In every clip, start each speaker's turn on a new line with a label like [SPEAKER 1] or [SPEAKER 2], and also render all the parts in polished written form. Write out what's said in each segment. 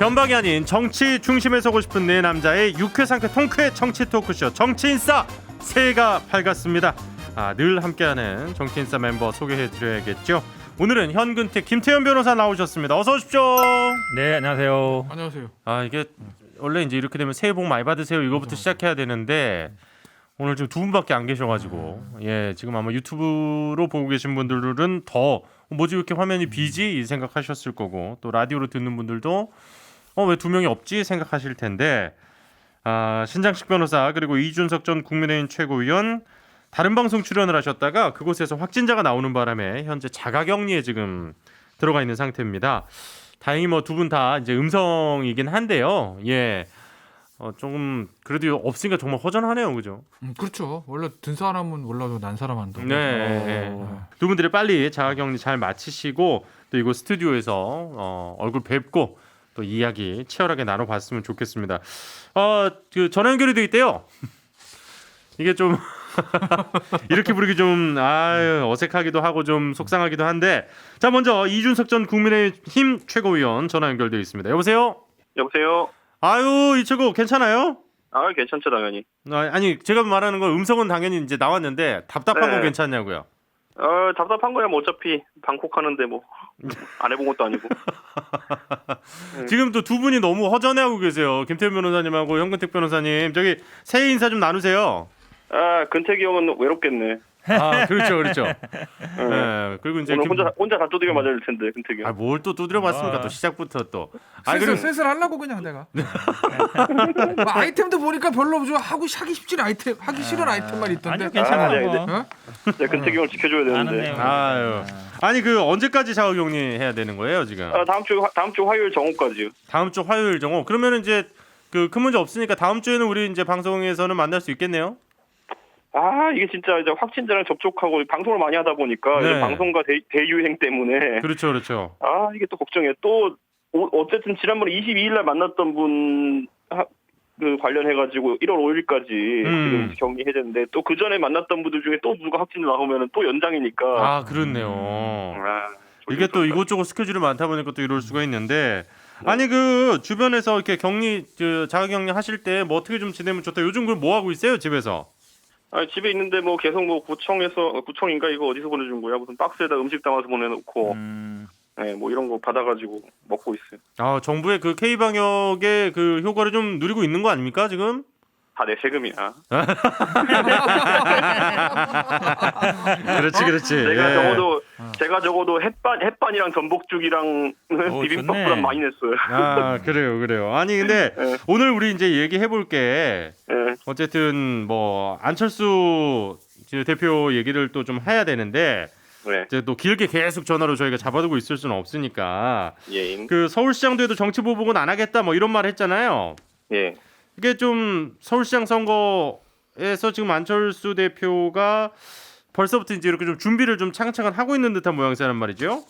[SPEAKER 1] 변방이 아닌 정치 중심에 서고 싶은 네 남자의 유쾌 상쾌 통쾌 정치 토크쇼 정치인싸 새해가 밝았습니다. 늘 함께하는 정치인싸 멤버 소개해드려야겠죠. 오늘은 현근택 김태현 변호사 나오셨습니다. 어서 오십시오.
[SPEAKER 2] 네, 안녕하세요.
[SPEAKER 3] 안녕하세요.
[SPEAKER 1] 이게 원래 이제 이렇게 되면 새해 복 많이 받으세요 이거부터 시작해야 되는데 오늘 지금 두 분밖에 안 계셔가지고 지금 아마 유튜브로 보고 계신 분들은 더 뭐지 왜 이렇게 화면이 비지 이 생각하셨을 거고 또 라디오로 듣는 분들도 왜 두 명이 없지 생각하실 텐데 신장식 변호사 그리고 이준석 전 국민의힘 최고위원 다른 방송 출연을 하셨다가 그곳에서 확진자가 나오는 바람에 현재 자가격리에 지금 들어가 있는 상태입니다. 다행히 뭐 두 분 다 이제 음성이긴 한데요. 조금 그래도 없으니까 정말 허전하네요, 그죠?
[SPEAKER 3] 그렇죠. 원래 든 사람은 몰라도 난 사람 한다고.
[SPEAKER 1] 두 분들이 빨리 자가격리 잘 마치시고 또 이곳 스튜디오에서 얼굴 뵙고 또 이야기 치열하게 나눠봤으면 좋겠습니다. 그 전화 연결이 돼 있대요. 이게 좀 이렇게 부르기 좀 어색하기도 하고 좀 속상하기도 한데 자 먼저 이준석 전 국민의힘 최고위원 전화 연결돼 있습니다. 여보세요?
[SPEAKER 4] 여보세요?
[SPEAKER 1] 이 최고 괜찮아요?
[SPEAKER 4] 괜찮죠, 당연히.
[SPEAKER 1] 아니 제가 말하는 건 음성은 당연히 이제 나왔는데 답답한 건 괜찮냐고요?
[SPEAKER 4] 답답한 거야, 뭐 어차피 방콕 하는데 뭐 안 해본 것도 아니고.
[SPEAKER 1] 지금 또 두 분이 너무 허전해하고 계세요. 김태현 변호사님하고 현근택 변호사님 저기 새해 인사 좀 나누세요.
[SPEAKER 4] 근태기 형은 외롭겠네.
[SPEAKER 1] 그렇죠. 네, 그리고 이제
[SPEAKER 4] 오늘 혼자 다 두드려 맞을 텐데 근태기 형.
[SPEAKER 1] 뭘 또 두드려 맞습니까? 또 시작부터 또.
[SPEAKER 3] 슬슬 하려고 그냥 내가. 뭐 아이템도 보니까 별로 좀 하기 싫은 아이템만 있던데.
[SPEAKER 2] 아니요, 괜찮아요.
[SPEAKER 4] 네, 근태기 형을 지켜줘야 되는데.
[SPEAKER 1] 아니 그 언제까지 자가격리 해야 되는 거예요 지금?
[SPEAKER 4] 다음 주 화요일 정오까지요.
[SPEAKER 1] 다음 주 화요일 정오. 그러면 이제 그 큰 문제 없으니까 다음 주에는 우리 이제 방송에서는 만날 수 있겠네요.
[SPEAKER 4] 이게 진짜 이제 확진자랑 접촉하고 방송을 많이 하다 보니까 이제 방송과 대유행 때문에.
[SPEAKER 1] 그렇죠.
[SPEAKER 4] 이게 또 걱정이에요. 또 어쨌든 지난번에 22일 날 만났던 분 그 관련해가지고 1월 5일까지 지금 격리해제인데 또 그 전에 만났던 분들 중에 또 누가 확진이 나오면 또 연장이니까.
[SPEAKER 1] 그렇네요. 이게 또 이곳저곳 스케줄이 많다 보니까 또 이럴 수가 있는데. 아니 그 주변에서 이렇게 자가격리 하실 때 뭐 어떻게 좀 지내면 좋다. 요즘 그럼 뭐 하고 있어요 집에서?
[SPEAKER 4] 집에 있는데 뭐 계속 뭐 구청인가 이거 어디서 보내준 거야? 무슨 박스에다 음식 담아서 보내놓고 뭐 이런 거 받아가지고 먹고 있어요.
[SPEAKER 1] 정부의 그 K 방역의 그 효과를 좀 누리고 있는 거 아닙니까 지금?
[SPEAKER 4] 다 내 세금이야.
[SPEAKER 1] 그렇지.
[SPEAKER 4] 제가 적어도 햇반이랑 전복죽이랑 비빔밥보다 많이 냈어요.
[SPEAKER 1] 그래요. 아니 근데 오늘 우리 이제 얘기해 볼 게 어쨌든 뭐 안철수 대표 얘기를 또 좀 해야 되는데 이제 또 길게 계속 전화로 저희가 잡아두고 있을 수는 없으니까 그 서울시장도 해도 정치 보복은 안 하겠다 뭐 이런 말 했잖아요. 이게 좀 서울시장 선거에서 지금 안철수 대표가 벌써부터 이제 이렇게 좀 준비를 좀 차근차근 하고 있는 듯한 모양새란 말이죠.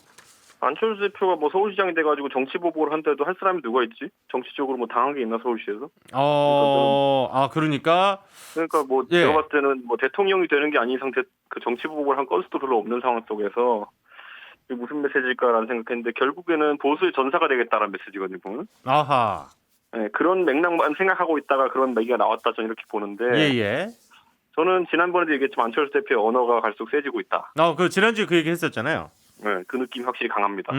[SPEAKER 4] 안철수 대표가 뭐 서울시장이 돼가지고 정치 보복을 한데도 할 사람이 누가 있지? 정치적으로 뭐 당한 게 있나 서울시에서?
[SPEAKER 1] 그러니까
[SPEAKER 4] 뭐 제가 봤을 때는 뭐 대통령이 되는 게 아닌 상태 그 정치 보복을 한 건수도 별로 없는 상황 속에서 이게 무슨 메시지일까라는 생각했는데 결국에는 보수의 전사가 되겠다라는 메시지거든요. 그런 맥락만 생각하고 있다가 그런 얘기가 나왔다 저는 이렇게 보는데 저는 지난번에도 얘기했지만 안철수 대표의 언어가 갈수록 세지고 있다.
[SPEAKER 1] 그 지난주에 그 얘기 했었잖아요.
[SPEAKER 4] 그 느낌이 확실히 강합니다.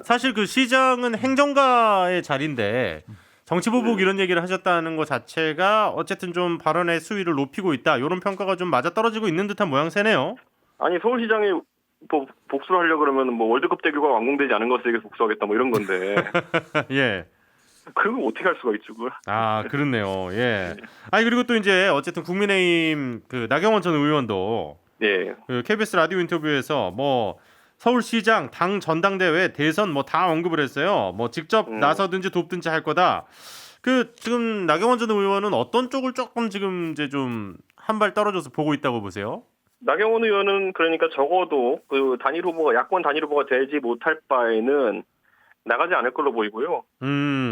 [SPEAKER 1] 사실 그 시장은 행정가의 자리인데 정치 보복 이런 얘기를 하셨다는 것 자체가 어쨌든 좀 발언의 수위를 높이고 있다. 이런 평가가 좀 맞아떨어지고 있는 듯한 모양새네요.
[SPEAKER 4] 아니 서울시장이 뭐 복수를 하려고 그러면 뭐 월드컵 대교가 완공되지 않은 것에 복수하겠다 뭐 이런 건데. 그걸 어떻게 할 수가 있죠, 그걸?
[SPEAKER 1] 그렇네요. 아니 그리고 또 이제 어쨌든 국민의힘 그 나경원 전 의원도 그 KBS 라디오 인터뷰에서 뭐 서울시장 당 전당대회 대선 뭐 다 언급을 했어요. 뭐 직접 나서든지 돕든지 할 거다. 그 지금 나경원 전 의원은 어떤 쪽을 조금 지금 이제 좀 한 발 떨어져서 보고 있다고 보세요?
[SPEAKER 4] 나경원 의원은 그러니까 적어도 그 야권 단일 후보가 되지 못할 바에는 나가지 않을 걸로 보이고요.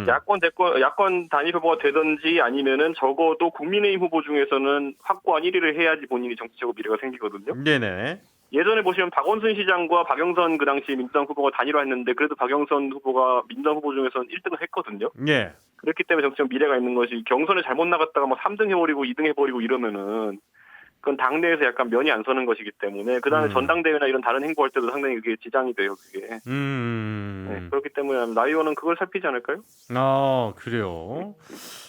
[SPEAKER 4] 야권 단일 후보가 되든지 아니면은 적어도 국민의힘 후보 중에서는 확고한 1위를 해야지 본인이 정치적으로 미래가 생기거든요.
[SPEAKER 1] 네네.
[SPEAKER 4] 예전에 보시면 박원순 시장과 박영선 그 당시 민주당 후보가 단일화했는데 그래도 박영선 후보가 민주당 후보 중에서는 1등을 했거든요.
[SPEAKER 1] 예.
[SPEAKER 4] 그렇기 때문에 정치적 미래가 있는 것이 경선에 잘못 나갔다가 막 3등 해버리고 2등 해버리고 이러면은 그건 당내에서 약간 면이 안 서는 것이기 때문에 그 다음에 전당대회나 이런 다른 행보할 때도 상당히 그게 지장이 돼요. 그게. 네, 그렇기 때문에 나 의원은 그걸 살피지 않을까요?
[SPEAKER 1] 아 그래요.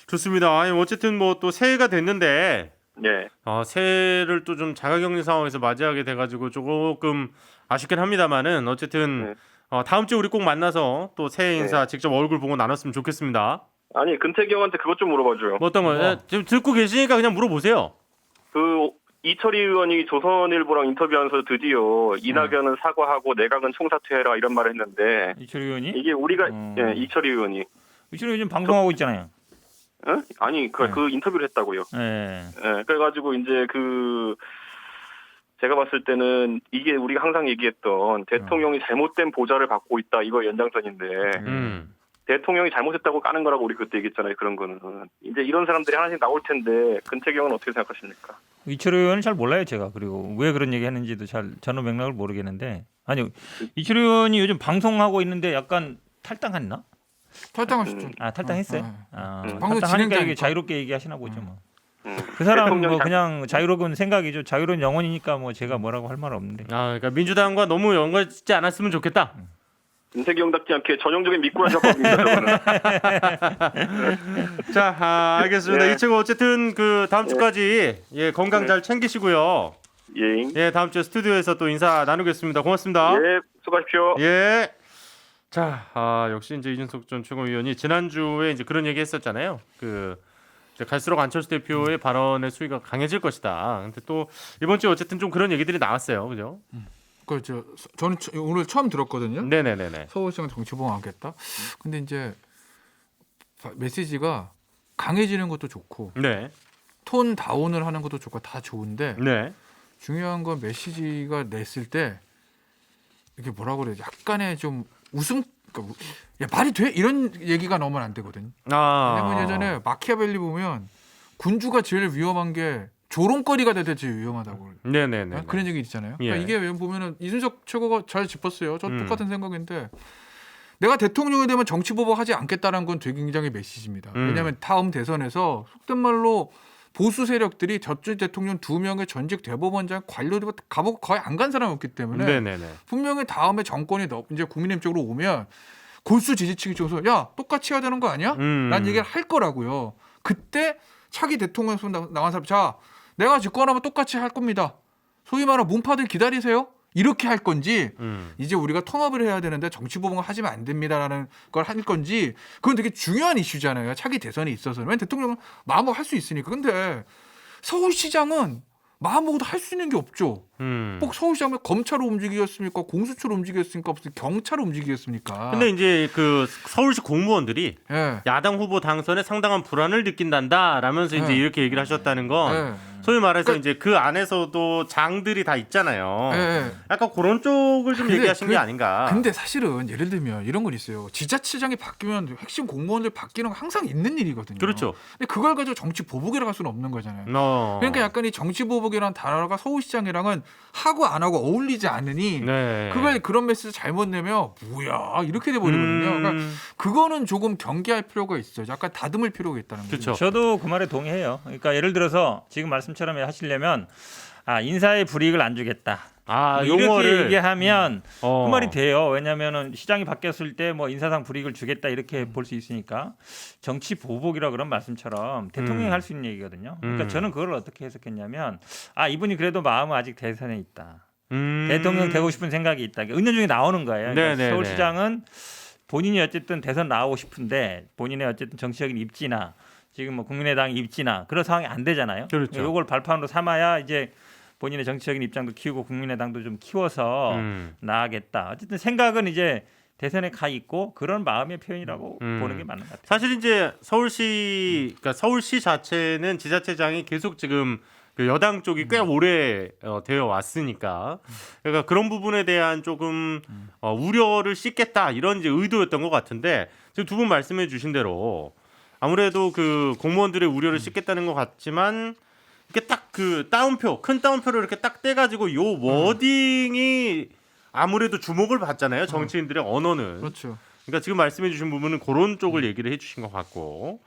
[SPEAKER 1] 좋습니다. 아니 어쨌든 뭐 또 새해가 됐는데
[SPEAKER 4] 네.
[SPEAKER 1] 새해를 또 좀 자가격리 상황에서 맞이하게 돼가지고 조금 아쉽긴 합니다만은 어쨌든 다음 주에 우리 꼭 만나서 또 새해 인사 직접 얼굴 보고 나눴으면 좋겠습니다.
[SPEAKER 4] 아니 근태기 형한테 그것 좀 물어봐줘요.
[SPEAKER 1] 뭐 어떤 거요? 지금 듣고 계시니까 그냥 물어보세요.
[SPEAKER 4] 그 이철희 의원이 조선일보랑 인터뷰하면서 드디어 이낙연은 사과하고 내각은 총사퇴해라 이런 말을 했는데
[SPEAKER 2] 이철희 의원이?
[SPEAKER 4] 이게 우리가 예, 이철희 의원이
[SPEAKER 2] 이철희 의원 지금 방송하고 있잖아요.
[SPEAKER 4] 어? 아니 그 인터뷰를 했다고요.
[SPEAKER 2] 네.
[SPEAKER 4] 예, 그래가지고 이제 제가 봤을 때는 이게 우리가 항상 얘기했던 대통령이 잘못된 보좌를 받고 있다 이거 연장선인데 대통령이 잘못했다고 까는 거라고 우리 그때 얘기했잖아요. 그런 거는 이제 이런 사람들이 하나씩 나올 텐데 근태경은 어떻게 생각하십니까?
[SPEAKER 2] 이철희 의원은 잘 몰라요 제가. 그리고 왜 그런 얘기 했는지도 잘 전후 맥락을 모르겠는데 아니 이철희 의원이 요즘 방송하고 있는데 약간 탈당했나?
[SPEAKER 3] 탈당하셨죠.
[SPEAKER 2] 아 탈당했어요?
[SPEAKER 3] 네.
[SPEAKER 2] 탈당하니까
[SPEAKER 3] 방송
[SPEAKER 2] 이게
[SPEAKER 3] 진행자니까.
[SPEAKER 2] 자유롭게 얘기하시나 보죠 뭐. 그 사람 뭐 그냥 자유로운 생각이죠. 자유로운 영혼이니까 뭐 제가 뭐라고 할 말 없는데.
[SPEAKER 1] 그러니까 민주당과 너무 연관짓지 않았으면 좋겠다.
[SPEAKER 4] 윤태경답지 않게 전형적인 미꾸라지 합법입니다.
[SPEAKER 1] 자, 알겠습니다.
[SPEAKER 4] 예.
[SPEAKER 1] 이 친구 어쨌든 그 다음 주까지 건강 잘 챙기시고요.
[SPEAKER 4] 예.
[SPEAKER 1] 다음 주에 스튜디오에서 또 인사 나누겠습니다. 고맙습니다.
[SPEAKER 4] 예, 수고하십시오.
[SPEAKER 1] 예. 자, 역시 이제 이준석 전 최고위원이 지난주에 이제 그런 얘기 했었잖아요. 이제 갈수록 안철수 대표의 발언의 수위가 강해질 것이다. 근데 또 이번 주에 어쨌든 좀 그런 얘기들이 나왔어요. 그죠?
[SPEAKER 3] 저는 오늘 처음 들었거든요.
[SPEAKER 1] 네네네네.
[SPEAKER 3] 서울시장 정치보험 하겠다. 근데 이제 메시지가 강해지는 것도 좋고
[SPEAKER 1] 네. 톤
[SPEAKER 3] 다운을 하는 것도 좋고 다 좋은데
[SPEAKER 1] 네.
[SPEAKER 3] 중요한 건 메시지가 냈을 때 이게 뭐라고 그래야 약간의 좀 그러니까 야, 말이 돼? 이런 얘기가 나오면 안 되거든요. 왜냐면 예전에 마키아벨리 보면 군주가 제일 위험한 게 조롱거리가 되지 위험하다고.
[SPEAKER 1] 네네네.
[SPEAKER 3] 그런 얘기 있잖아요. 그러니까
[SPEAKER 1] 예.
[SPEAKER 3] 이게 보면은 이준석 최고가 잘 짚었어요. 저 똑같은 생각인데 내가 대통령이 되면 정치 보복하지 않겠다는 건 되게 굉장히 메시지입니다. 왜냐하면 다음 대선에서 속된 말로 보수 세력들이 저쪽 대통령 2명의 전직 대법원장 관료들 감옥 거의 안 간 사람이 없기 때문에
[SPEAKER 1] 네네네.
[SPEAKER 3] 분명히 다음에 정권이 이제 국민의힘 쪽으로 오면 골수 지지층이 쪽에서 야 똑같이 해야 되는 거 아니야? 라는 얘기를 할 거라고요. 그때 차기 대통령 손 나간 사람 자 내가 집권하면 똑같이 할 겁니다. 소위 말하는 문파들 기다리세요. 이렇게 할 건지 이제 우리가 통합을 해야 되는데 정치보복을 하시면 안 됩니다라는 걸 할 건지 그건 되게 중요한 이슈잖아요. 차기 대선에 있어서는. 왜냐면 대통령은 마음먹고 할 수 있으니까. 근데 서울시장은 마음먹어도 할 수 있는 게 없죠. 꼭 서울시장은 검찰로 움직이겠습니까? 공수처로 움직이겠습니까? 무슨 경찰로 움직이겠습니까?
[SPEAKER 1] 근데 이제 그 서울시 공무원들이
[SPEAKER 3] 예.
[SPEAKER 1] 야당 후보 당선에 상당한 불안을 느낀단다라면서 이제 이렇게 얘기를 하셨다는 건
[SPEAKER 3] 예.
[SPEAKER 1] 소위 말해서
[SPEAKER 3] 그러니까,
[SPEAKER 1] 이제 그 안에서도 장들이 다 있잖아요.
[SPEAKER 3] 예.
[SPEAKER 1] 약간 그런 쪽을 좀 얘기하신 게 아닌가.
[SPEAKER 3] 근데 사실은 예를 들면 이런 건 있어요. 지자체장이 바뀌면 핵심 공무원들 바뀌는 건 항상 있는 일이거든요.
[SPEAKER 1] 그렇죠. 근데
[SPEAKER 3] 그걸 가지고 정치 보복이라고 할 수는 없는 거잖아요.
[SPEAKER 1] 어.
[SPEAKER 3] 그러니까 약간 이 정치 보복이라는 단어가 서울시장이랑은 하고 안 하고 어울리지 않으니
[SPEAKER 1] 네.
[SPEAKER 3] 그걸 그런 메시지 잘못 내면 뭐야 이렇게 돼버리거든요. 그러니까 그거는 조금 경계할 필요가 있어요. 약간 다듬을 필요가 있다는 거죠.
[SPEAKER 1] 그렇죠.
[SPEAKER 2] 저도 그 말에 동의해요. 그러니까 예를 들어서 지금 말씀처럼 하시려면 인사에 불이익을 안 주겠다. 이렇게
[SPEAKER 1] 용어를
[SPEAKER 2] 얘기하면 그 말이 돼요. 왜냐하면은 시장이 바뀌었을 때 뭐 인사상 불이익을 주겠다 이렇게 볼 수 있으니까 정치 보복이라 그런 말씀처럼 대통령이 할 수 있는 얘기거든요. 그러니까 저는 그걸 어떻게 해석했냐면 이분이 그래도 마음은 아직 대선에 있다. 대통령 되고 싶은 생각이 있다. 은연중에 나오는 거예요. 그러니까 서울시장은 본인이 어쨌든 대선 나오고 싶은데 본인의 어쨌든 정치적인 입지나 지금 뭐 국민의당 입지나 그런 상황이 안 되잖아요.
[SPEAKER 1] 그렇죠.
[SPEAKER 2] 이걸 발판으로 삼아야 이제 본인의 정치적인 입장도 키우고 국민의당도 좀 키워서 나아가겠다. 어쨌든 생각은 이제 대선에 가 있고 그런 마음의 표현이라고 보는 게 맞는 것 같아요.
[SPEAKER 1] 사실 이제 그러니까 서울시 자체는 지자체장이 계속 지금 그 여당 쪽이 꽤 오래 되어 왔으니까 그러니까 그런 부분에 대한 조금 우려를 씻겠다 이런 이제 의도였던 것 같은데 지금 두 분 말씀해 주신 대로 아무래도 그 공무원들의 우려를 씻겠다는 것 같지만 이렇게 딱 그 따옴표, 큰 따옴표를 이렇게 딱 떼가지고 요 워딩이 아무래도 주목을 받잖아요. 정치인들의 언어는.
[SPEAKER 3] 그렇죠.
[SPEAKER 1] 그러니까 지금 말씀해주신 부분은 그런 쪽을 얘기를 해주신 것 같고,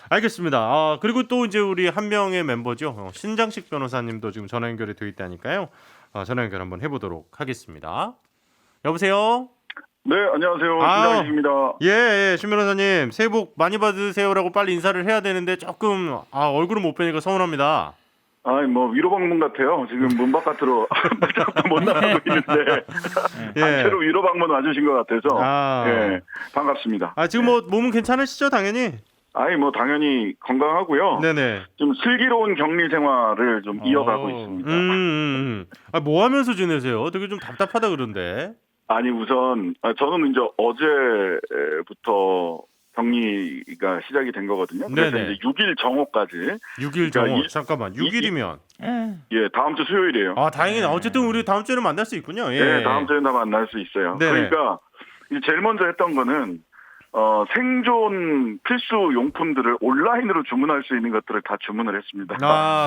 [SPEAKER 1] 알겠습니다. 아, 그리고 또 이제 우리 한 명의 멤버죠, 신장식 변호사님도 지금 전화 연결이 되어 있다니까요. 전화 연결 한번 해보도록 하겠습니다. 여보세요.
[SPEAKER 5] 네, 안녕하세요.
[SPEAKER 1] 아,
[SPEAKER 5] 신장식입니다.
[SPEAKER 1] 예, 신 변호사님 새해 복 많이 받으세요라고 빨리 인사를 해야 되는데 조금 얼굴을 못 뵈니까 서운합니다.
[SPEAKER 5] 아이, 뭐 위로 방문 같아요. 지금 문 바깥으로 못 나가고 있는데 단체로 위로 방문 와주신 것 같아서 예, 반갑습니다.
[SPEAKER 1] 지금 뭐 몸은 괜찮으시죠, 당연히?
[SPEAKER 5] 아이, 뭐 당연히 건강하고요.
[SPEAKER 1] 네네.
[SPEAKER 5] 좀 슬기로운 격리 생활을 좀 이어가고 있습니다.
[SPEAKER 1] 뭐 하면서 지내세요? 되게 좀 답답하다 그런데.
[SPEAKER 5] 아니, 우선 저는 이제 어제부터 격리가 시작이 된 거거든요. 그래서
[SPEAKER 1] 네네.
[SPEAKER 5] 이제 6일 정오까지.
[SPEAKER 1] 6일 정오. 잠깐만. 6일이면.
[SPEAKER 5] 예, 다음 주 수요일이에요.
[SPEAKER 1] 다행이네. 어쨌든 우리 다음 주에는 만날 수 있군요. 예.
[SPEAKER 5] 네, 다음 주에 다 만날 수 있어요.
[SPEAKER 1] 네네.
[SPEAKER 5] 그러니까 이제 제일 먼저 했던 거는 생존 필수 용품들을 온라인으로 주문할 수 있는 것들을 다 주문을 했습니다.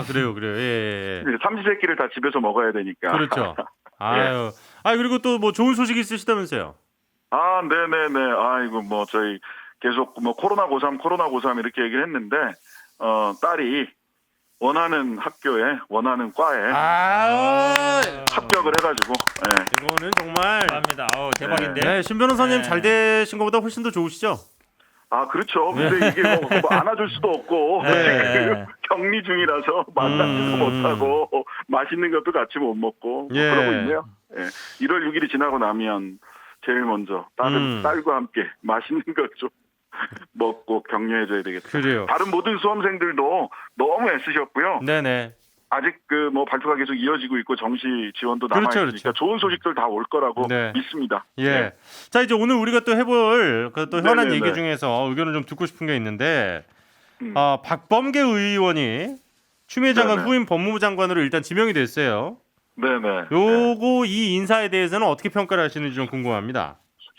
[SPEAKER 1] 그래요. 예.
[SPEAKER 5] 삼시세끼를 다 집에서 먹어야 되니까.
[SPEAKER 1] 그렇죠. 아유. 그리고 또 뭐 좋은 소식 있으시다면서요?
[SPEAKER 5] 네네네. 아이고, 뭐 저희 계속 뭐 코로나 고3 이렇게 얘기를 했는데 딸이 원하는 학교에 원하는 과에 합격을 해가지고. 네.
[SPEAKER 1] 이거는 정말
[SPEAKER 2] 감사합니다. 대박인데.
[SPEAKER 1] 네, 신 변호사님 잘 되신 것보다 훨씬 더 좋으시죠?
[SPEAKER 5] 그렇죠. 근데 이게 뭐 안아줄 수도 없고 지금 격리 중이라서 만나지도 못하고 맛있는 것도 같이 못 먹고 그러고 있네요. 1월 6일이 지나고 나면 제일 먼저 딸과 함께 맛있는 것 좀 먹고 격려해줘야 되겠다.
[SPEAKER 1] 그래요.
[SPEAKER 5] 다른 모든 수험생들도 너무 애쓰셨고요.
[SPEAKER 1] 네네.
[SPEAKER 5] 아직 그 뭐 발표가 계속 이어지고 있고 정시 지원도 남아 있으니까
[SPEAKER 1] 그렇죠.
[SPEAKER 5] 좋은 소식들 다 올 거라고 믿습니다.
[SPEAKER 1] 예.
[SPEAKER 5] 네.
[SPEAKER 1] 자, 이제 오늘 우리가 또 해볼 또 현안
[SPEAKER 5] 네네네.
[SPEAKER 1] 얘기 중에서 의견을 좀 듣고 싶은 게 있는데, 박범계 의원이 추미애 장관
[SPEAKER 5] 네네.
[SPEAKER 1] 후임 법무부 장관으로 일단 지명이 됐어요.
[SPEAKER 5] 네네.
[SPEAKER 1] 요거 이 인사에 대해서는 어떻게 평가를 하시는지 좀 궁금합니다.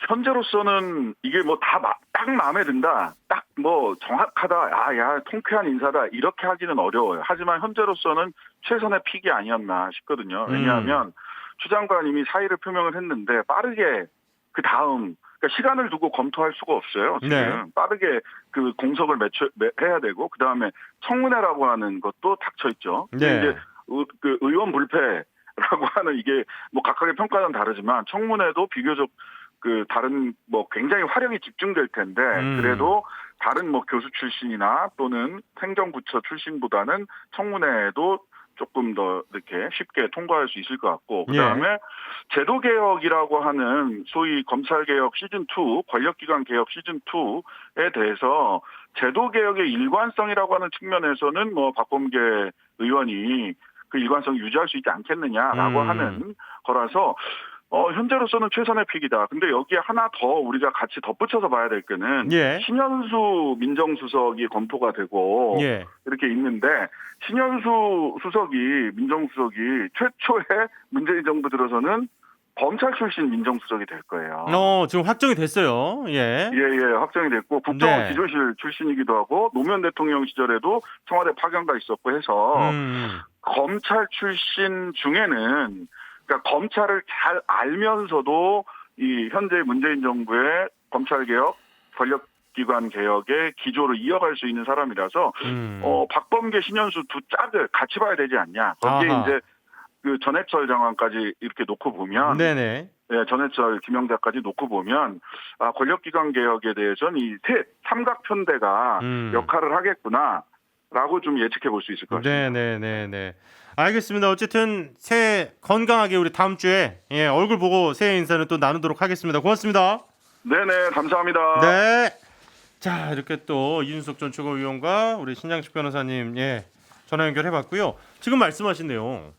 [SPEAKER 5] 현재로서는 이게 뭐 다 딱 마음에 든다, 딱 뭐 정확하다, 야 통쾌한 인사다 이렇게 하기는 어려워요. 하지만 현재로서는 최선의 픽이 아니었나 싶거든요. 왜냐하면 추 장관님이 사의를 표명을 했는데 빠르게 그 다음 그러니까 시간을 두고 검토할 수가 없어요. 지금
[SPEAKER 1] 네.
[SPEAKER 5] 빠르게 그 공석을 해야 되고 그 다음에 청문회라고 하는 것도 닥쳐 있죠.
[SPEAKER 1] 네.
[SPEAKER 5] 이제 그 의원 불패라고 하는 이게 뭐 각각의 평가는 다르지만 청문회도 비교적 그 다른 뭐 굉장히 화력이 집중될 텐데 그래도 다른 뭐 교수 출신이나 또는 행정부처 출신보다는 청문회도 조금 더 이렇게 쉽게 통과할 수 있을 것 같고 그다음에 제도개혁이라고 하는 소위 검찰개혁 시즌2 권력기관 개혁 시즌2에 대해서 제도개혁의 일관성이라고 하는 측면에서는 뭐 박범계 의원이 그 일관성을 유지할 수 있지 않겠느냐라고 하는 거라서 현재로서는 최선의 픽이다. 근데 여기에 하나 더 우리가 같이 덧붙여서 봐야 될 거는 신현수 민정수석이 검토가 되고 이렇게 있는데 신현수 민정수석이 최초의 문재인 정부 들어서는 검찰 출신 민정수석이 될 거예요.
[SPEAKER 1] 지금 확정이 됐어요. 예,
[SPEAKER 5] 확정이 됐고 국정원 기조실 출신이기도 하고 노무현 대통령 시절에도 청와대 파견가 있었고 해서 검찰 출신 중에는 그러니까 검찰을 잘 알면서도 이 현재 문재인 정부의 검찰개혁, 권력기관 개혁의 기조를 이어갈 수 있는 사람이라서 박범계, 신현수 두 짝을 같이 봐야 되지 않냐. 거기에 이제 그 전해철 장관까지 이렇게 놓고 보면, 전해철, 김영자까지 놓고 보면 권력기관 개혁에 대해서는 이 삼각편대가 역할을 하겠구나라고 좀 예측해 볼 수 있을 것 같습니다.
[SPEAKER 1] 네. 알겠습니다. 어쨌든 새해 건강하게 우리 다음 주에 얼굴 보고 새해 인사는 또 나누도록 하겠습니다. 고맙습니다.
[SPEAKER 5] 네네, 감사합니다.
[SPEAKER 1] 네. 자, 이렇게 또 이준석 전 최고위원과 우리 신장식 변호사님 전화 연결해봤고요. 지금 말씀하신 내용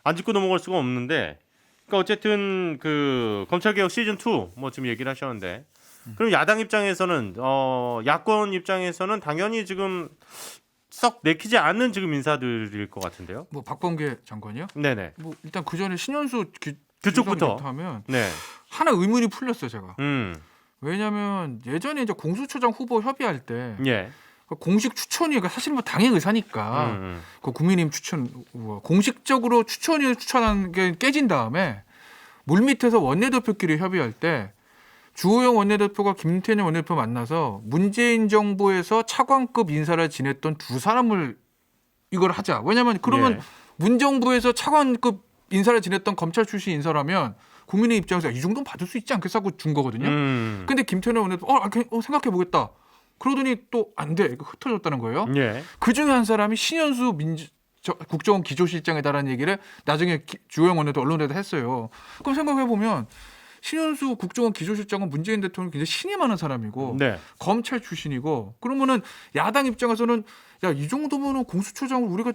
[SPEAKER 1] 안 짚고 넘어갈 수가 없는데, 그러니까 어쨌든 그 검찰개혁 시즌 2 뭐 지금 얘기를 하셨는데, 그럼 야당 입장에서는 야권 입장에서는 당연히 지금 썩 내키지 않는 지금 인사들일 것 같은데요.
[SPEAKER 3] 뭐 박범계 장관이요?
[SPEAKER 1] 네네.
[SPEAKER 3] 뭐 일단 그 전에 신현수
[SPEAKER 1] 그쪽부터
[SPEAKER 3] 하면
[SPEAKER 1] 네.
[SPEAKER 3] 하나 의문이 풀렸어요, 제가.
[SPEAKER 1] 음.
[SPEAKER 3] 왜냐하면 예전에 이제 공수처장 후보 협의할 때 공식 추천이 사실 뭐 당의 의사니까 그 국민의힘 추천 공식적으로 추천위를 추천한 게 깨진 다음에 물밑에서 원내대표끼리 협의할 때 주호영 원내대표가 김태년 원내대표 만나서 문재인 정부에서 차관급 인사를 지냈던 두 사람을 이걸 하자. 왜냐하면 그러면
[SPEAKER 1] 예.
[SPEAKER 3] 문정부에서 차관급 인사를 지냈던 검찰 출신 인사라면 국민의 입장에서 이 정도는 받을 수 있지 않겠어 하고 준 거거든요. 근데 김태년 원내대표 생각해 보겠다. 그러더니 또 안 돼. 흩어졌다는 거예요.
[SPEAKER 1] 예.
[SPEAKER 3] 그중에 한 사람이 신현수 국정원 기조실장이다라는 얘기를 나중에 주호영 원내대표 언론에도 했어요. 그럼 생각해 보면 신현수 국정원 기조실장은 문재인 대통령 굉장히 신임하는 사람이고
[SPEAKER 1] 네.
[SPEAKER 3] 검찰 출신이고 그러면은 야당 입장에서는 야, 이 정도면은 공수처장을 우리가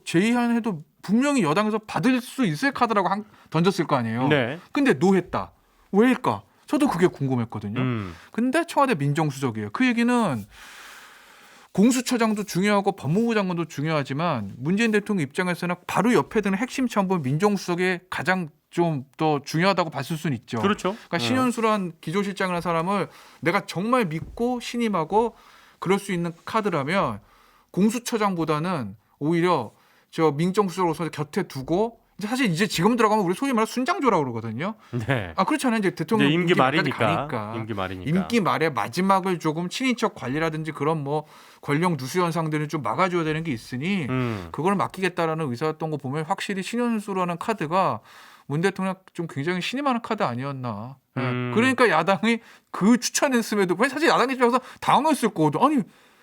[SPEAKER 3] 제의해도 분명히 여당에서 받을 수 있을 카드라고 던졌을 거 아니에요.
[SPEAKER 1] 네.
[SPEAKER 3] 근데 노했다. 왜일까? 저도 그게 궁금했거든요. 근데 청와대 민정수석이에요. 그 얘기는 공수처장도 중요하고 법무부 장관도 중요하지만 문재인 대통령 입장에서는 바로 옆에 드는 핵심 참모 민정수석이 가장 좀 더 중요하다고 봤을 수는 있죠.
[SPEAKER 1] 그렇죠.
[SPEAKER 3] 그러니까 신현수란 기조실장이라는 사람을 내가 정말 믿고 신임하고 그럴 수 있는 카드라면 공수처장보다는 오히려 저 민정수석으로서 곁에 두고 사실 이제 지금 들어가면 우리 소위 말해 순장조라고 그러거든요.
[SPEAKER 1] 네.
[SPEAKER 3] 그렇잖아요. 이제 대통령
[SPEAKER 1] 이제 임기
[SPEAKER 3] 말까지
[SPEAKER 1] 말이니까.
[SPEAKER 3] 가니까.
[SPEAKER 1] 임기
[SPEAKER 3] 임기 말에 마지막을 조금 친인척 관리라든지 그런 뭐 권력 누수 현상들을 좀 막아줘야 되는 게 있으니 그걸 맡기겠다라는 의사였던 거 보면 확실히 신현수라는 카드가 문 대통령 좀 굉장히 신임하는 카드 아니었나. 그러니까 야당이 그 추천했음에도 사실 야당 입장에서 당황했을 거거든. 아니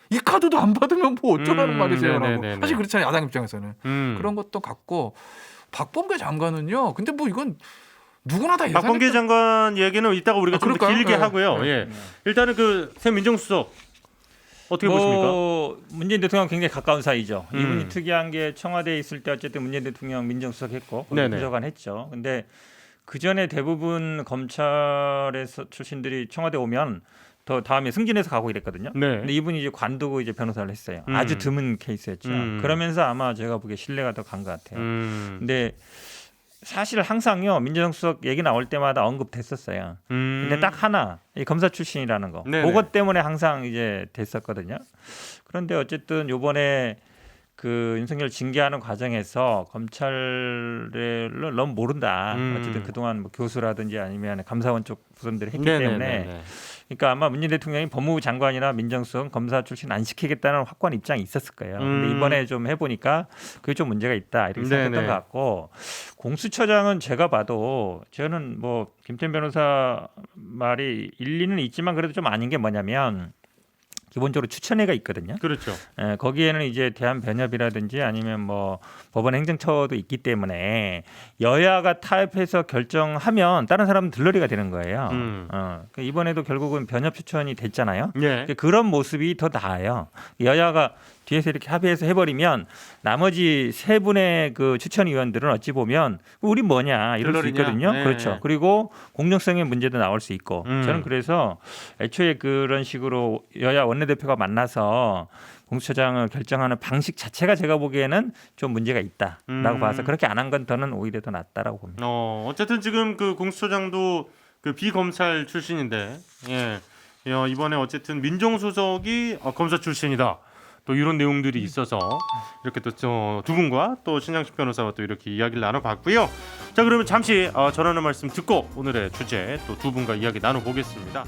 [SPEAKER 3] 이 카드도 안 받으면 뭐 어쩌라는 말이세요라고.
[SPEAKER 1] 네네네네.
[SPEAKER 3] 사실 그렇잖아요. 야당 입장에서는. 그런 것도 같고 박범계 장관은요. 근데 뭐 이건 누구나 다 예상했던.
[SPEAKER 1] 박범계 장관 얘기는 이따가 우리가 좀 더
[SPEAKER 3] 그럴까요?
[SPEAKER 1] 길게
[SPEAKER 3] 네.
[SPEAKER 1] 하고요.
[SPEAKER 3] 네.
[SPEAKER 1] 예. 일단은 그 새 민정수석 어떻게 보십니까?
[SPEAKER 2] 문재인 대통령 굉장히 가까운 사이죠.
[SPEAKER 1] 음.
[SPEAKER 2] 이분이 특이한 게 청와대에 있을 때 어쨌든 문재인 대통령 민정수석 했고 부서관 했죠. 근데 그 전에 대부분 검찰에서 출신들이 청와대 오면 더 다음에 승진해서 가고 이랬거든요.
[SPEAKER 1] 네.
[SPEAKER 2] 근데 이분이 이제 관두고 이제 변호사를 했어요. 아주 드문 케이스였죠. 그러면서 아마 제가 보기에 신뢰가 더 간 것 같아요. 근데 사실 항상요 민정수석 얘기 나올 때마다 언급됐었어요. 근데 딱 하나 이 검사 출신이라는 거,
[SPEAKER 1] 네네.
[SPEAKER 2] 그것 때문에 항상 이제 됐었거든요. 그런데 어쨌든 요번에 그 윤석열 징계하는 과정에서 검찰을 너무 모른다. 어쨌든 그동안 뭐 교수라든지 아니면 감사원 쪽 부서들이 했기 때문에. 그러니까 아마 문재인 대통령이 법무부 장관이나 민정수석 검사 출신 안 시키겠다는 확고한 입장이 있었을 거예요. 근데 이번에 좀 해보니까 그게 좀 문제가 있다 이렇게 생각했던 것 같고 공수처장은 제가 봐도 저는 뭐 김태현 변호사 말이 일리는 있지만 그래도 좀 아닌 게 뭐냐면 기본적으로 추천회가 있거든요.
[SPEAKER 1] 그렇죠.
[SPEAKER 2] 예, 거기에는 이제 대한변협이라든지 아니면 뭐 법원 행정처도 있기 때문에 여야가 타협해서 결정하면 다른 사람은 들러리가 되는 거예요. 그러니까 이번에도 결국은 변협 추천이 됐잖아요.
[SPEAKER 1] 예.
[SPEAKER 2] 그런 모습이 더 나아요. 여야가 뒤에서 이렇게 합의해서 해버리면 나머지 세 분의 그 추천위원들은 어찌 보면 우리 뭐냐 이럴 수 있거든요.
[SPEAKER 1] 네.
[SPEAKER 2] 그렇죠. 그리고 공정성의 문제도 나올 수 있고 저는 그래서 애초에 그런 식으로 여야 원내대표가 만나서 공수처장을 결정하는 방식 자체가 제가 보기에는 좀 문제가 있다라고 봐서 그렇게 안 한 건 저는 오히려 더 낫다라고 봅니다.
[SPEAKER 1] 어쨌든 지금 그 공수처장도 그 비검찰 출신인데 예. 이번에 어쨌든 민정수석이 검사 출신이다. 또 이런 내용들이 있어서 이렇게 또 두 분과 또 신장식 변호사와 또 이렇게 이야기를 나눠봤고요. 자 그러면 잠시 전하는 말씀 듣고 오늘의 주제 또 두 분과 이야기 나눠보겠습니다.